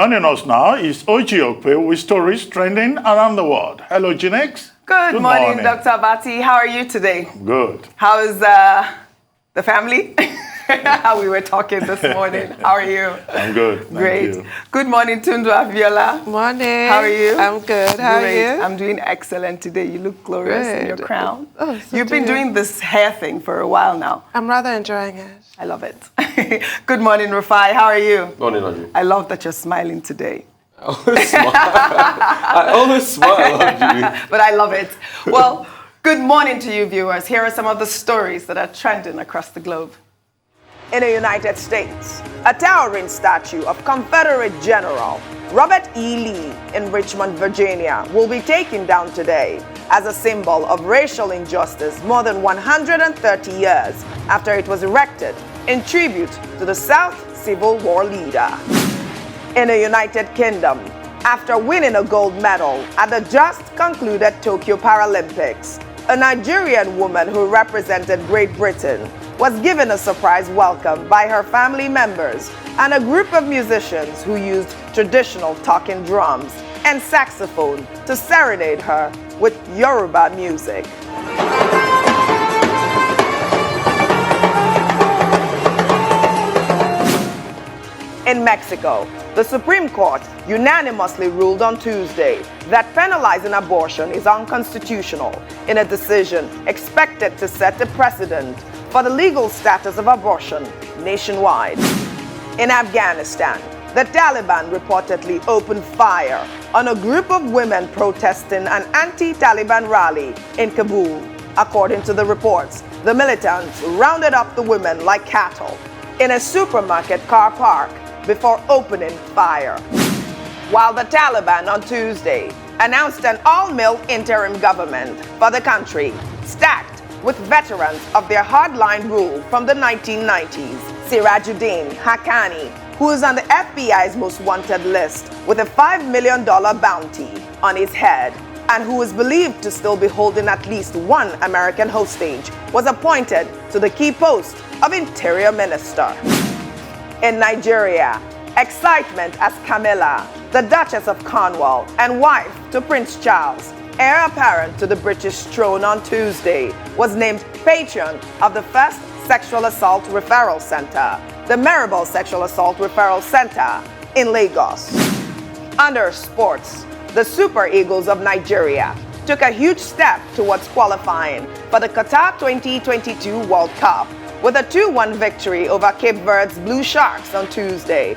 Joining us now is Okpe with stories trending around the world. Hello, Ginex. Good morning, Dr. Abati. How are you today? Good. How is the family? How we were talking this morning. How are you? I'm good. Great. Thank you. Good morning, Tundu Aviola. Morning. How are you? I'm good. How Great. are you? I'm doing excellent today. You look glorious in your crown. Oh, so You've been doing this hair thing for a while now. I'm rather enjoying it. I love it. Good morning, Rufai. How are you? Morning, Nnamdi. I love that you're smiling today. I always smile. I always smile, Nnamdi. But I love it. Well, good morning to you, viewers. Here are some of the stories that are trending across the globe. In the United States, a towering statue of Confederate General Robert E. Lee in Richmond, Virginia, will be taken down today as a symbol of racial injustice more than 130 years after it was erected in tribute to the South Civil War leader. In the United Kingdom, after winning a gold medal at the just concluded Tokyo Paralympics, a Nigerian woman who represented Great Britain was given a surprise welcome by her family members and a group of musicians who used traditional talking drums and saxophone to serenade her with Yoruba music. In Mexico, the Supreme Court unanimously ruled on Tuesday that penalizing abortion is unconstitutional in a decision expected to set a precedent for the legal status of abortion nationwide. In Afghanistan, the Taliban reportedly opened fire on a group of women protesting an anti-Taliban rally in Kabul. According to the reports, the militants rounded up the women like cattle in a supermarket car park before opening fire. While the Taliban on Tuesday announced an all-male interim government for the country, stacked with veterans of their hardline rule from the 1990s, Sirajuddin Haqqani, who is on the FBI's most wanted list with a $5 million bounty on his head, and who is believed to still be holding at least one American hostage, was appointed to the key post of Interior Minister. In Nigeria, excitement as Camilla, the Duchess of Cornwall and wife to Prince Charles, heir apparent to the British throne on Tuesday, was named patron of the first Sexual Assault Referral Center, the Maribel Sexual Assault Referral Center in Lagos. Under sports, the Super Eagles of Nigeria took a huge step towards qualifying for the Qatar 2022 World Cup with a 2-1 victory over Cape Verde's Blue Sharks on Tuesday.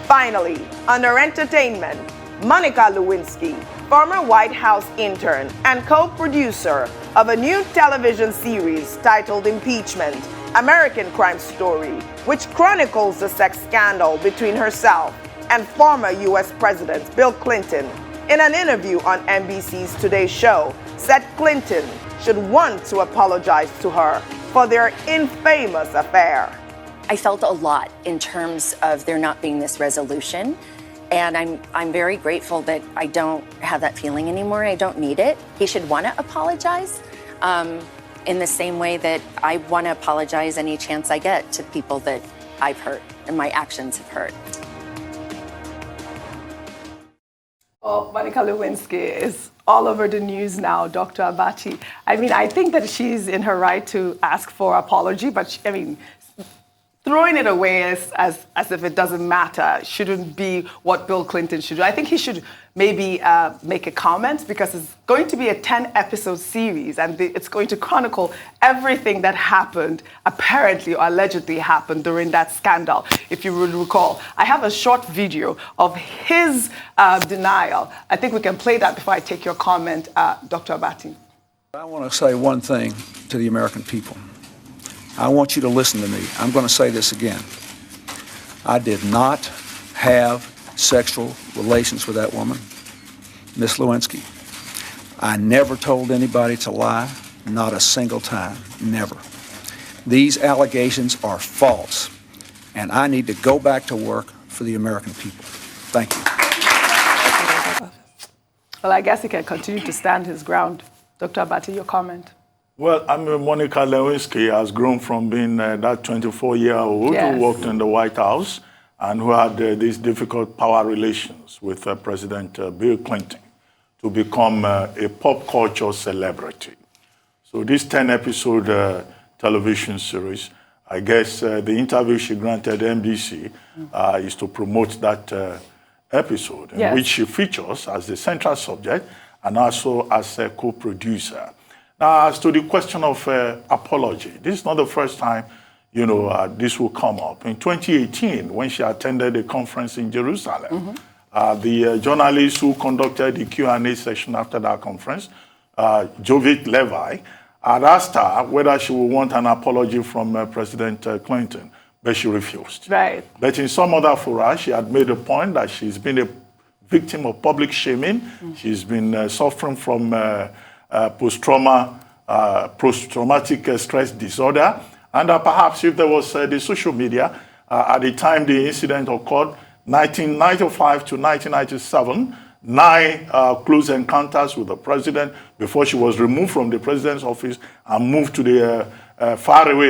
Finally, under entertainment, Monica Lewinsky, former White House intern and co-producer of a new television series titled Impeachment: American Crime Story, which chronicles the sex scandal between herself and former U.S. President Bill Clinton, in an interview on NBC's Today Show, said Clinton should want to apologize to her for their infamous affair. I felt a lot in terms of there not being this resolution, and I'm very grateful that I don't have that feeling anymore. I don't need it. He should want to apologize in the same way that I want to apologize any chance I get to people that I've hurt and my actions have hurt. Oh, Monica Lewinsky is all over the news now, Dr. Abati. I mean, I think that she's in her right to ask for apology, but throwing it away as if it doesn't matter shouldn't be what Bill Clinton should do. I think he should maybe make a comment, because it's going to be a 10-episode series and it's going to chronicle everything that happened, apparently or allegedly happened during that scandal. If you will recall, I have a short video of his denial. I think we can play that before I take your comment, Dr. Abati. I want to say one thing to the American people. I want you to listen to me. I'm going to say this again. I did not have sexual relations with that woman, Miss Lewinsky. I never told anybody to lie, not a single time, never. These allegations are false, and I need to go back to work for the American people. Thank you. Well, I guess he can continue to stand his ground. Dr. Abati, your comment. Well, I mean, Monica Lewinsky has grown from being that 24-year-old Yes. who worked in the White House and who had these difficult power relations with President Bill Clinton to become a pop culture celebrity. So this 10-episode television series, I guess the interview she granted NBC is to promote that episode in which she features as the central subject and also as a co-producer. Now, as to the question of apology, this is not the first time, this will come up. In 2018, when she attended a conference in Jerusalem, the journalist who conducted the Q&A session after that conference, Jovit Levi, had asked her whether she would want an apology from President Clinton, but she refused. Right. But in some other fora, she had made a point that she's been a victim of public shaming. She's been suffering from post-traumatic stress disorder, and perhaps if there was the social media, at the time the incident occurred, 1995 to 1997, 9 close encounters with the president before she was removed from the president's office and moved to the a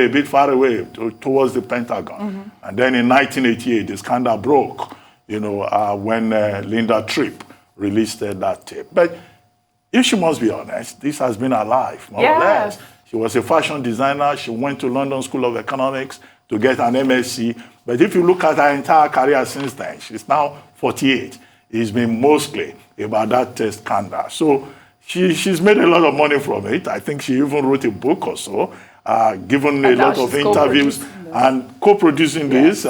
bit far away towards the Pentagon. And then in 1988, the scandal broke, when Linda Tripp released that tape. But if she must be honest, this has been her life, more or less. She was a fashion designer. She went to London School of Economics to get an MSc. But if you look at her entire career since then, she's now 48. It's been mostly about that scandal. So she's made a lot of money from it. I think she even wrote a book or so, given a lot of interviews and co-producing this.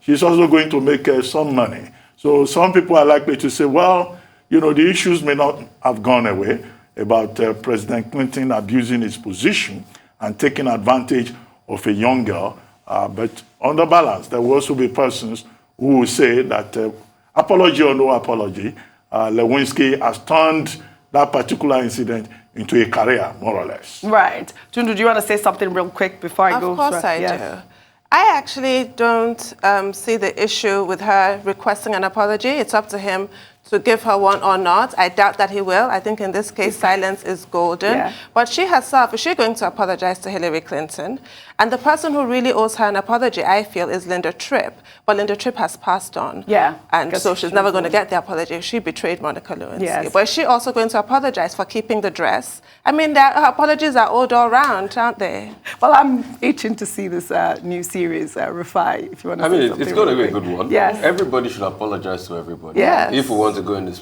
She's also going to make some money. So some people are likely to say, well, the issues may not have gone away about President Clinton abusing his position and taking advantage of a young girl. But on the balance, there will also be persons who will say that apology or no apology, Lewinsky has turned that particular incident into a career, more or less. Right. Tundu, do you want to say something real quick before I go? Of course I do. I actually don't see the issue with her requesting an apology. It's up to him to give her one or not. I doubt that he will. I think in this case, silence is golden. But she herself, is she going to apologize to Hillary Clinton? And the person who really owes her an apology, I feel, is Linda Tripp. But Linda Tripp has passed on. And so she's never going to get the apology. She betrayed Monica Lewinsky. But is she also going to apologize for keeping the dress? I mean, her apologies are owed all round, aren't they? Well, I'm itching to see this new series, Rafai, if you want to say something. It's going to be a good one. Yes. Everybody should apologize to everybody. Yes. If we want to go in this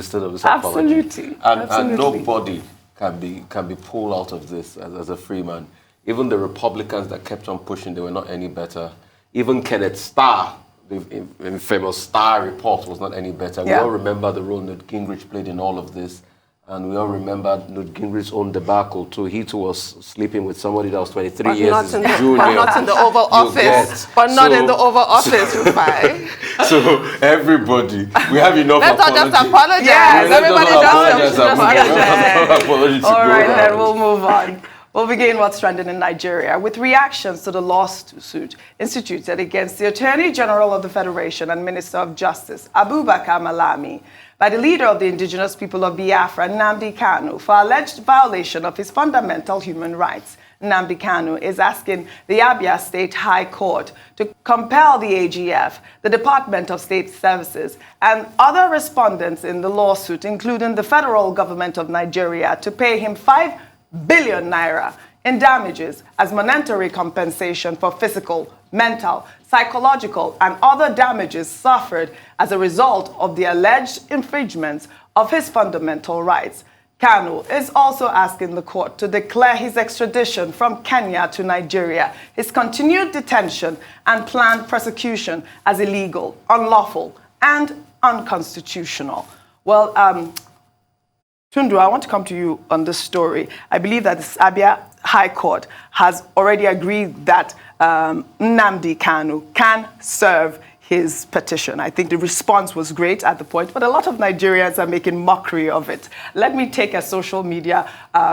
state of this apology. Absolutely. And nobody can be pulled out of this as a free man. Even the Republicans that kept on pushing, they were not any better. Even Kenneth Starr, the famous Starr report, was not any better. We all remember the role Newt Gingrich played in all of this. And we all remember Newt Gingrich's own debacle too. He too was sleeping with somebody that was 23 years his junior. But not in the Oval Office. But not in the Oval Office, Rufai. So everybody, we have enough Let's not just apologize. Yes, Everybody just apologize. All right, then we'll move on. We'll begin what's trending in Nigeria with reactions to the lawsuit instituted against the Attorney General of the Federation and Minister of Justice, Abubakar Malami, by the leader of the indigenous people of Biafra, Nnamdi Kanu, for alleged violation of his fundamental human rights. Nnamdi Kanu is asking the Abia State High Court to compel the AGF, the Department of State Services, and other respondents in the lawsuit, including the federal government of Nigeria, to pay him 5 billion naira in damages as monetary compensation for physical, mental, psychological, and other damages suffered as a result of the alleged infringements of his fundamental rights. Kanu is also asking the court to declare his extradition from Kenya to Nigeria, his continued detention and planned prosecution as illegal, unlawful, and unconstitutional. Well, Tundu, I want to come to you on this story. I believe that the Abia High Court has already agreed that Nnamdi Kanu can serve his petition. I think the response was great at the point, but a lot of Nigerians are making mockery of it. Let me take a social media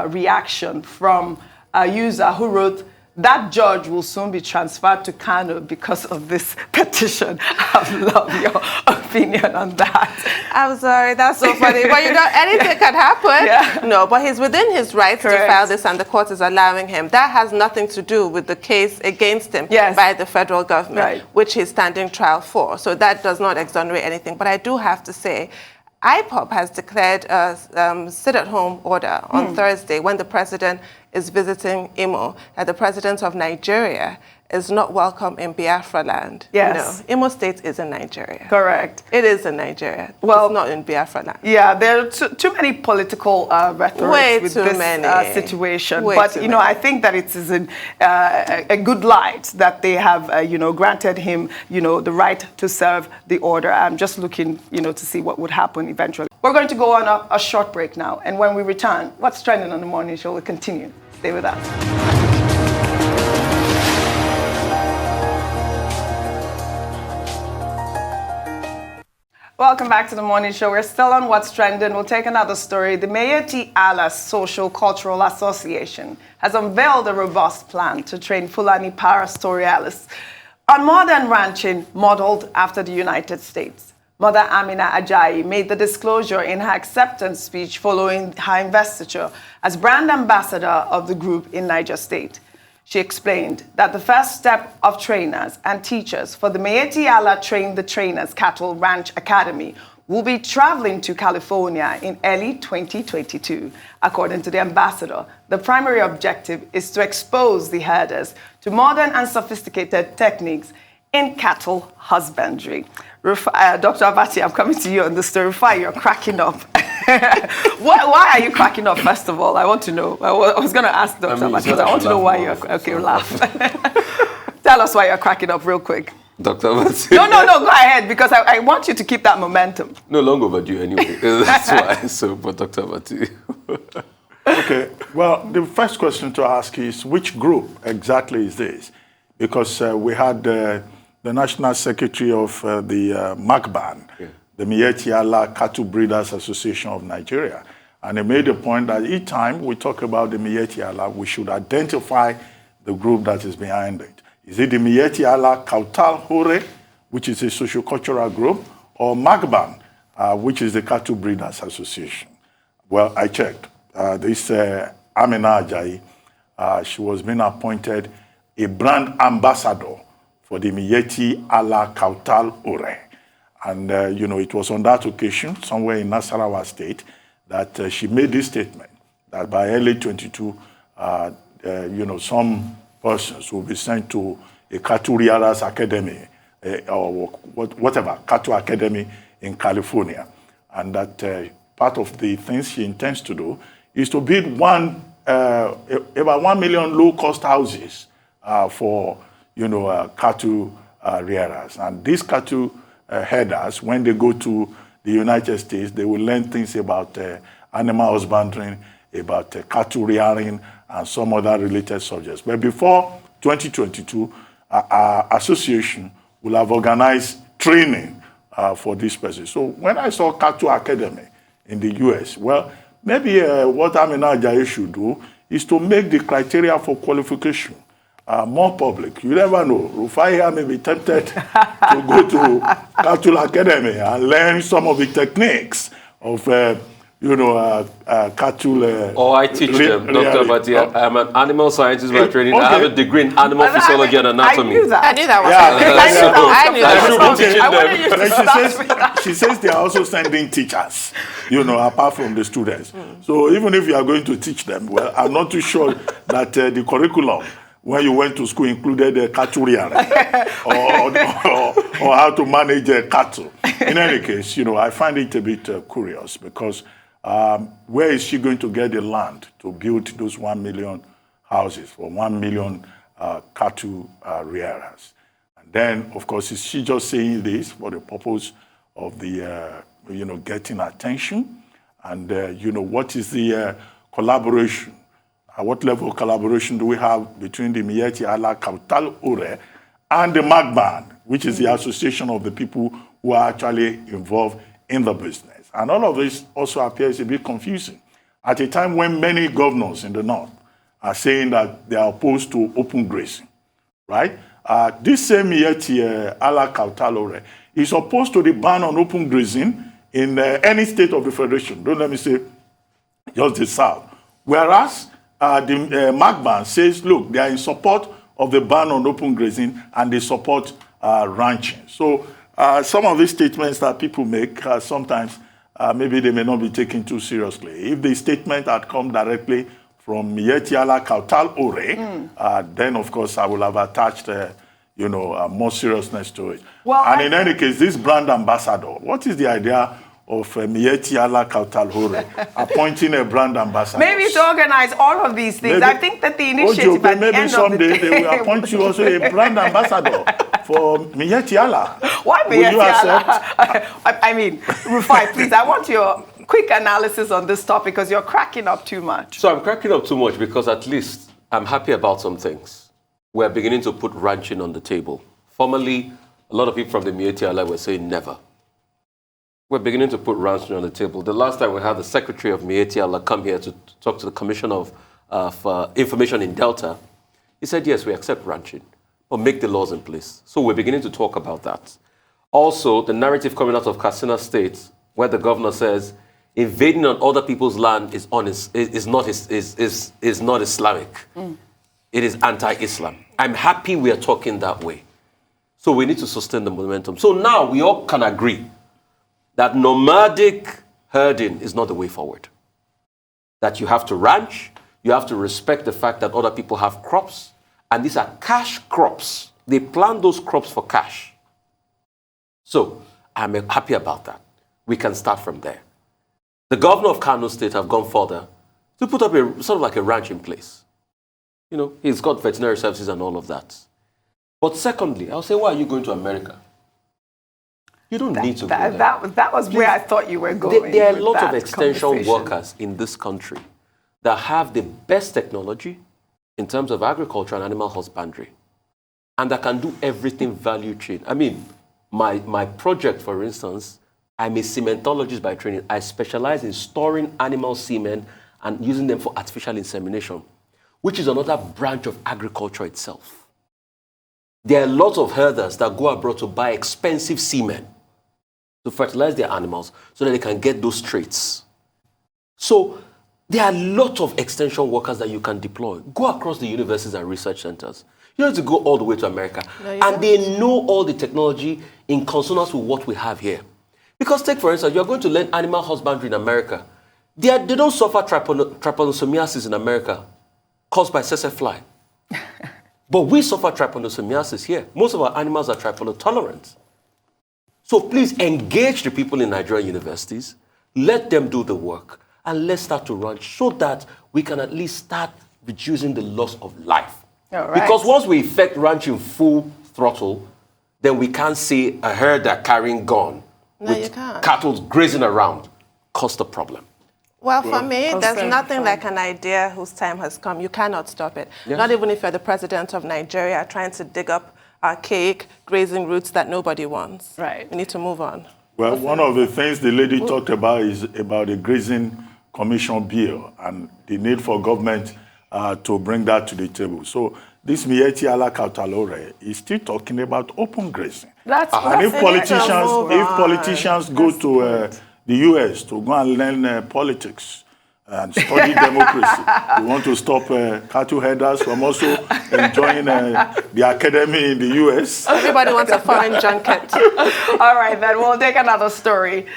reaction from a user who wrote, that judge will soon be transferred to Kanu because of this petition. I love your opinion on that. I'm sorry, that's so funny. But you know, anything can happen. Yeah. No, but he's within his rights to file this, and the court is allowing him. That has nothing to do with the case against him by the federal government, which he's standing trial for. So that does not exonerate anything. But I do have to say, IPOB has declared a sit-at-home order on Thursday when the president is visiting Imo, that the president of Nigeria is not welcome in Biafra land. Yes. No, Imo State is in Nigeria. Correct. It is in Nigeria. Well, it's not in Biafra land. Yeah, there are too many political rhetoric with this situation. But, you know, I think that it is in a good light that they have, you know, granted him, you know, the right to serve the order. I'm just looking, you know, to see what would happen eventually. We're going to go on a short break now. And when we return, what's trending on the morning show will continue. Stay with us. Welcome back to the morning show. We're still on What's Trending. We'll take another story. The Mayeti Allah Social Cultural Association has unveiled a robust plan to train Fulani pastoralists on modern ranching modeled after the United States. Mother Amina Ajayi made the disclosure in her acceptance speech following her investiture as brand ambassador of the group in Niger State. She explained that the first step of trainers and teachers for the Mayeti Allah Train the Trainers Cattle Ranch Academy will be traveling to California in early 2022. According to the ambassador, the primary objective is to expose the herders to modern and sophisticated techniques in cattle husbandry. Dr. Abati, I'm coming to you on the story. Rufai, you're cracking up. Why are you cracking up, first of all? I want to know. I was going to ask Dr. Abati, but I want to know why you're... Okay, laugh. Tell us why you're cracking up real quick. Dr. Abati. No, go ahead, because I want you to keep that momentum. No, long overdue anyway. That's why. So, but Dr. Abati. Okay, well, the first question to ask is, which group exactly is this? Because we had the National Secretary of the MACBAN, the Mayeti Allah Cattle Breeders Association of Nigeria, and he made a point that each time we talk about the Mayeti Allah, we should identify the group that is behind it. Is it the Mayeti Allah Kautal Hore, which is a socio-cultural group, or MACBAN, which is the Cattle Breeders Association? Well, I checked. This Amina Ajayi, she was being appointed a brand ambassador for the Mayeti Allah Kautal Ore. And, you know, it was on that occasion, somewhere in Nasarawa State, that she made this statement, that by early 22, you know, some persons will be sent to a cattle rearers academy, or whatever, cattle academy in California. And that part of the things she intends to do is to build about 1 million low-cost houses for, you know, cattle rearers. And these cattle herders, when they go to the United States, they will learn things about animal husbandry, about cattle rearing, and some other related subjects. But before 2022, our association will have organized training for this person. So when I saw Cattle Academy in the U.S., well, maybe what Amina Ajayi should do is to make the criteria for qualification more public. You never know. Rufai may be tempted to go to Cattle Academy and learn some of the techniques of, you know, cattle. Or I teach them, Dr. Abati. I'm an animal scientist by training. Okay. I have a degree in animal physiology and anatomy. I knew that. I knew that was I knew that. She says they are also sending teachers, you know, apart from the students. So even if you are going to teach them, well, I'm not too sure that the curriculum when you went to school included cattle rearing or how to manage cattle. In any case, you know, I find it a bit curious because where is she going to get the land to build those 1 million houses for 1 million cattle rearers? And then, of course, is she just saying this for the purpose of the, you know, getting attention? And, you know, what is the collaboration? At what level of collaboration do we have between the Mayeti Allah Kautal Ore and the MACBAN, which is the association of the people who are actually involved in the business? And all of this also appears a bit confusing at a time when many governors in the north are saying that they are opposed to open grazing, right? This same Miyetti Ala Kautalore is opposed to the ban on open grazing in any state of the Federation. Don't let me say just the South. Whereas the Magban says, look, they are in support of the ban on open grazing and they support ranching. So some of these statements that people make, sometimes maybe they may not be taken too seriously. If the statement had come directly from Miyetti Ala Kautalore, then of course I will have attached more seriousness to it. Well, and in any case, this brand ambassador, what is the idea of Miyetti Ala Kautalore appointing a brand ambassador? Maybe to organize all of these things. Maybe, I think that the initiative at the end someday of the day, they will appoint you also a brand ambassador for Miyetti Ala. Why Miyetti Ala? I mean, Rufai, please, I want your quick analysis on this topic because you're cracking up too much. So I'm cracking up too much because at least I'm happy about some things. We're beginning to put ranching on the table. Formerly, a lot of people from the Miyetti Ala were saying never. We're beginning to put ranching on the table. The last time we had the secretary of Miyetti Ala come here to talk to the Commission of Information in Delta, he said, yes, we accept ranching, but make the laws in place. So we're beginning to talk about that. Also, the narrative coming out of Katsina State, where the governor says, invading on other people's land is not Islamic. It is anti-Islam. I'm happy we are talking that way. So we need to sustain the momentum. So now we all can agree that nomadic herding is not the way forward. That you have to ranch, you have to respect the fact that other people have crops, and these are cash crops. They plant those crops for cash. So I'm happy about that. We can start from there. The governor of Kanu State have gone further to put up a sort of like a ranch in place. He's got veterinary services and all of that. But secondly, I'll say, why are you going to America? You don't need to go there. That was where I thought you were going. There are a lot of extension workers in this country that have the best technology in terms of agriculture and animal husbandry, and that can do everything value chain. I mean, my project, for instance, I'm a cementologist by training. I specialize in storing animal semen and using them for artificial insemination, which is another branch of agriculture itself. There are lots of herders that go abroad to buy expensive semen to fertilize their animals so that they can get those traits. So there are a lot of extension workers that you can deploy. Go across the universities and research centers. You don't have to go all the way to America. And they know all the technology in consonance with what we have here. Because take, for instance, you're going to learn animal husbandry in America. They don't suffer trypanosomiasis in America caused by tsetse fly. But we suffer trypanosomiasis here. Most of our animals are trypanotolerant. So please engage the people in Nigerian universities, let them do the work, and let's start to ranch so that we can at least start reducing the loss of life. All right. Because once we effect ranching full throttle, then we can't see a herder carrying gun with cattle grazing around cause the problem. Well, for me, there's nothing like an idea whose time has come. You cannot stop it. Yes. Not even if you're the president of Nigeria trying to dig up archaic grazing routes that nobody wants. Right. We need to move on. Well, one of the things the lady talked about is about the Grazing Commission bill and the need for government to bring that to the table. So this Miyetti Ala Kautalore is still talking about open grazing. And if politicians go to the U.S. to go and learn politics and study democracy, we want to stop cattle herders from also enjoying the academy in the U.S. Everybody wants a foreign junket. All right, then we'll take another story.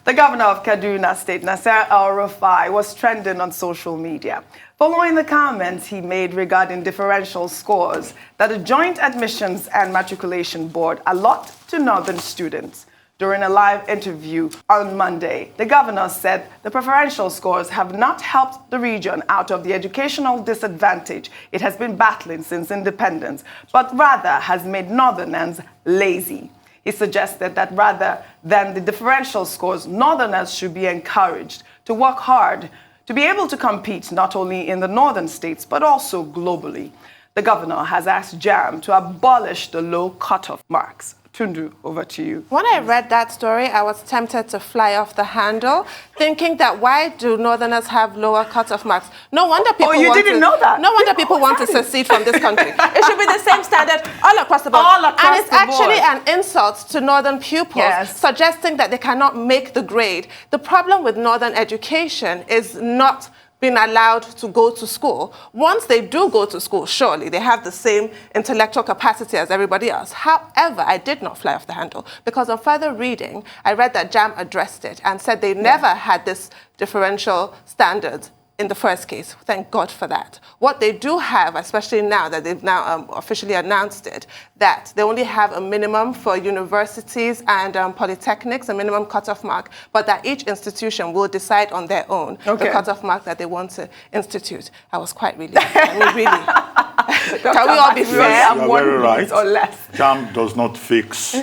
The governor of Kaduna State, Nasser El-Rufai, was trending on social media following the comments he made regarding differential scores that the Joint Admissions and Matriculation Board allot to Northern students. During a live interview on Monday, the governor said the preferential scores have not helped the region out of the educational disadvantage it has been battling since independence, but rather has made Northerners lazy. He suggested that rather than the differential scores, Northerners should be encouraged to work hard to be able to compete not only in the northern states, but also globally. The governor has asked JAM to abolish the low cutoff marks Tundu, over to you. When I read that story, I was tempted to fly off the handle, thinking that why do Northerners have lower cutoff marks? No wonder people you want didn't to, know that? No wonder people want to secede from this country. It should be the same standard all across the board. All across and it's the actually board. an insult to Northern pupils, suggesting that they cannot make the grade. The problem with Northern education is not being allowed to go to school. Once they do go to school, surely they have the same intellectual capacity as everybody else. However, I did not fly off the handle because on further reading, I read that JAM addressed it and said they never had this differential standards in the first case. Thank God for that. What they do have, especially now that they've now officially announced it, that they only have a minimum for universities and polytechnics, a minimum cutoff mark, but that each institution will decide on their own the cutoff mark that they want to institute. I was quite relieved. I mean, really. Can we all be fair? You are very right. Or less. JAM does not fix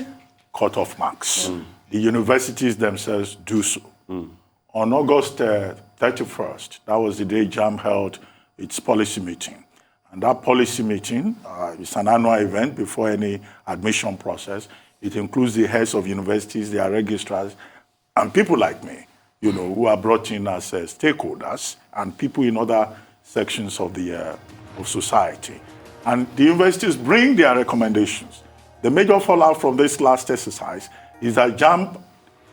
cutoff marks. The universities themselves do so. On August 31st, that was the day JAM held its policy meeting. And that policy meeting is an annual event before any admission process. It includes the heads of universities, their registrars, and people like me, you know, who are brought in as stakeholders and people in other sections of the of society. And the universities bring their recommendations. The major fallout from this last exercise is that JAM,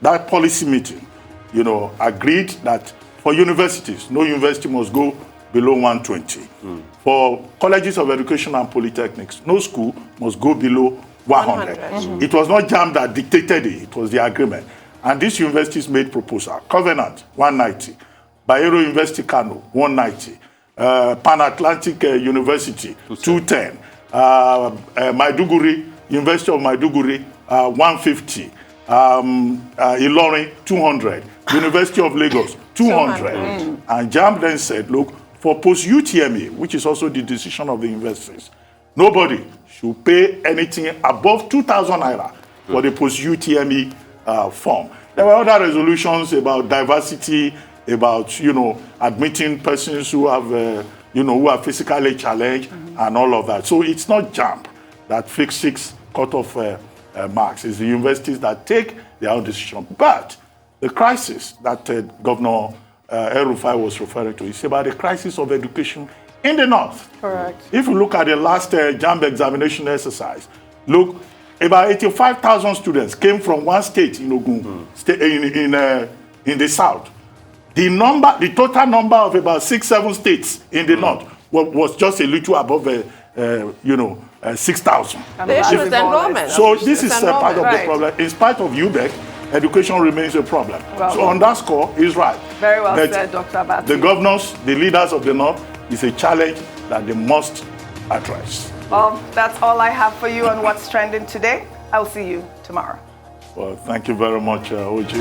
that policy meeting, you know, agreed that for universities, no university must go below 120. For colleges of education and polytechnics, no school must go below 100. It was not JAM that dictated it, it was the agreement. And these universities made proposal. Covenant, 190. Bayero University, Kanu, 190. Pan-Atlantic University, 210. Maiduguri, University of Maiduguri, 150. Ilorin, 200. University of Lagos, 200. And JAM then said, look, for post-UTME, which is also the decision of the universities, nobody should pay anything above 2,000 naira for the post-UTME form. There were other resolutions about diversity, about, you know, admitting persons who have, you know, who are physically challenged and all of that. So it's not JAM that fixes cutoff marks. It's the universities that take their own decision. But the crisis that Governor El-Rufai was referring to is about the crisis of education in the North. Correct. If you look at the last JAMB examination exercise, look, about 85,000 students came from one state in Ogun, in the South. The total number of about 6-7 states in the North was just a little above, 6,000. The issue is enrollment. So this is part of the problem. In spite of UBEC, education remains a problem. Well, so on that score, he's right. Very well said, Dr. Abati. The governors, the leaders of the North, is a challenge that they must address. Well, that's all I have for you on What's Trending today. I'll see you tomorrow. Well, thank you very much, OG.